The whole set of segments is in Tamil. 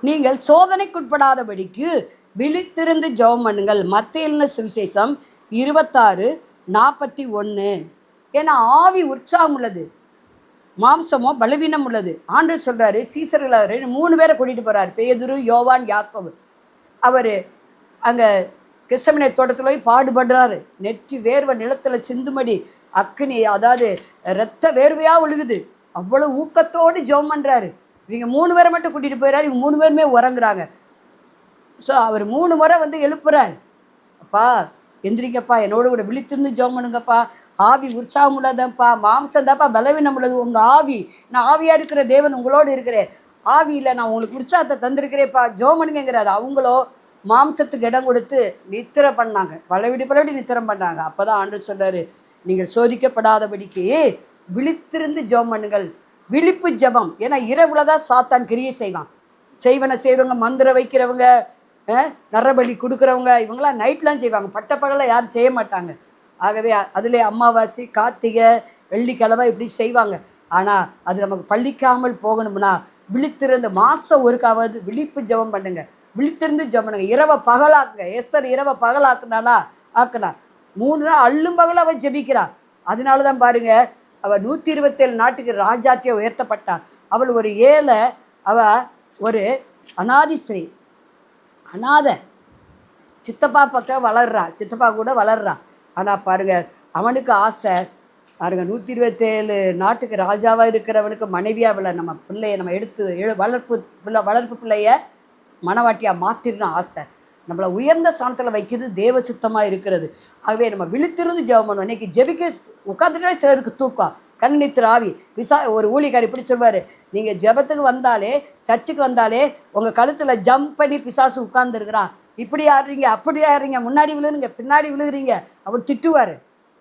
நீங்கள் சோதனைக்குட்படாதபடிக்கு விழித்திருந்து ஜெபம் பண்ணுங்கள். மத்தேயு சுவிசேஷம் 26:41. ஏன்னா ஆவி உற்சாகம் உள்ளது, மாம்சமோ பலவீனம் உள்ளது. ஆண்டவர் சொல்கிறாரு, சீசர்களை 3 பேரை கூட்டிகிட்டு போகிறார், பேதுரு, யோவான், யாக்கோபு. அவர் அங்கே கெத்செமனே தோட்டத்தில் போய் பாடுபடுறாரு. நெற்றி வேர்வை நிலத்தில் சிந்துமடி அக்கினி, அதாவது இரத்த வேர்வையாக ஒழுகுது. அவ்வளோ ஊக்கத்தோடு ஜெபம் பண்ணுறாரு. இவங்க 3 பேரை மட்டும் கூட்டிகிட்டு போயிடறாரு. இவங்க 3 பேருமே உறங்குறாங்க. ஸோ அவர் 3 முறை எழுப்புறார், அப்பா எந்திரிங்கப்பா, என்னோட கூட விழித்திருந்து ஜெபம் பண்ணுங்கப்பா, ஆவி உற்சாகம் உள்ளதப்பா, மாம்சம் தாப்பா பலவீனம் உள்ளது, உங்கள் ஆவி, நான் ஆவியாக இருக்கிற தேவன் உங்களோடு இருக்கிறேன், ஆவியில் நான் உங்களுக்கு உற்சாகத்தை தந்திருக்கிறேப்பா, ஜெபம் பண்ணுங்கிறாரு. அவங்களோ மாம்சத்துக்கு இடம் கொடுத்து நித்திரை பண்ணாங்க, பலவிடி நித்திரம் பண்ணாங்க. அப்போ தான் ஆண்டவர் சொல்கிறாரு, நீங்கள் சோதிக்கப்படாதபடிக்கு விழித்திருந்து ஜெபம் பண்ணுங்கள். விழிப்பு ஜெபம். ஏன்னா இரவுல தான் சாத்தான் கிரியை செய்வான். செய்வனை செய்கிறவங்க, மந்திரம் வைக்கிறவங்க, நரபலி கொடுக்குறவங்க, இவங்களாம் நைட்லாம் செய்வாங்க, பட்டப்பகலில் யாரும் செய்ய மாட்டாங்க. ஆகவே அதில் அமாவாசை, கார்த்திகை, வெள்ளிக்கிழமை இப்படி செய்வாங்க. ஆனால் அது நமக்கு பள்ளிக்காமல் போகணும்னா விழித்திருந்து மாதம் ஒருக்காவது விழிப்பு ஜெபம் பண்ணுங்க. விழித்திருந்து ஜெபம் பண்ணுங்க. இரவை பகலாக்குங்க. எஸ்தர் இரவை பகலாக்குனானா ஆக்குனா 3 நாள் அள்ளும் பகலாக அவள் ஜெபிக்கிறாள். அதனால தான் பாருங்க, அவள் 127 நாட்டுக்கு ராஜாத்தியை உயர்த்தப்பட்டாள். அவள் ஒரு ஏழை, அவள் ஒரு அனாதி ஸ்திரீ, அனாதை. சித்தப்பா பக்கம் வளர்றா, சித்தப்பா கூட வளர்றா. ஆனால் பாருங்கள், அவனுக்கு ஆசை பாருங்கள், 127 நாட்டுக்கு ராஜாவாக இருக்கிறவனுக்கு மனைவியாக உள்ள நம்ம பிள்ளையை நம்ம எடுத்து வளர்ப்பு பிள்ளைய மனவாட்டியாக மாற்றிடணும் ஆசை. நம்மளை உயர்ந்த ஸ்தானத்தில் வைக்கிறது தேவ சுத்தமாக இருக்கிறது. ஆகவே நம்ம விழித்திருந்து ஜெபம் பண்ணுவோம். இன்றைக்கி ஜெபிக்க உட்காந்துட்டே சிலருக்கு தூக்கம், கண் நித்திர ஆவி. ஒரு ஊழியக்கார் இப்படி சொல்வார், நீங்கள் ஜெபத்துக்கு வந்தாலே, சர்ச்சுக்கு வந்தாலே உங்கள் கழுத்தில் ஜம்ப் பண்ணி பிசாசு உட்கார்ந்துருக்குறான், இப்படி ஆடுறீங்க, அப்படி ஆடுறீங்க, முன்னாடி விழுகுறீங்க, பின்னாடி விழுகுறீங்க, அப்படி திட்டுவார்.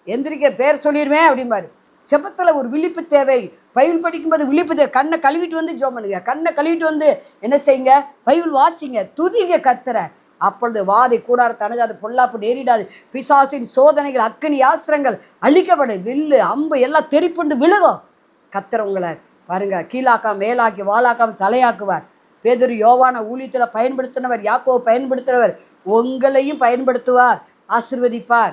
எந்திரிக்க பேர் சொல்லிடுவேன் அப்படிம்பாரு. ஜெபத்தில் ஒரு விழிப்பு தேவை. பைபிள் படிக்கும்போது விழிப்பு தேவை. கண்ணை கழுவிட்டு வந்து ஜெபம் பண்ணுங்க. கண்ணை கழுவிட்டு வந்து என்ன செய்யுங்க, பைபிள் வாசிங்க, துதிங்க கர்த்தரை. அப்பொழுது வாதை கூடாரத்தை அணுகாது, பொல்லாப்பு நேரிடாது, பிசாசின் சோதனைகள், அக்கினி ஆஸ்திரங்கள் அழிக்கப்படும், வில்லு அம்பு எல்லாம் தெரிப்புண்டு விழுகும். கர்த்தர் உங்களை பாருங்க கீழாக்காம மேலாக்கி, வாழாக்காம தலையாக்குவார். பேதுரு யோவான ஊழியத்தில் பயன்படுத்தினவர், யாக்கோவை பயன்படுத்தினவர், உங்களையும் பயன்படுத்துவார், ஆசீர்வதிப்பார்.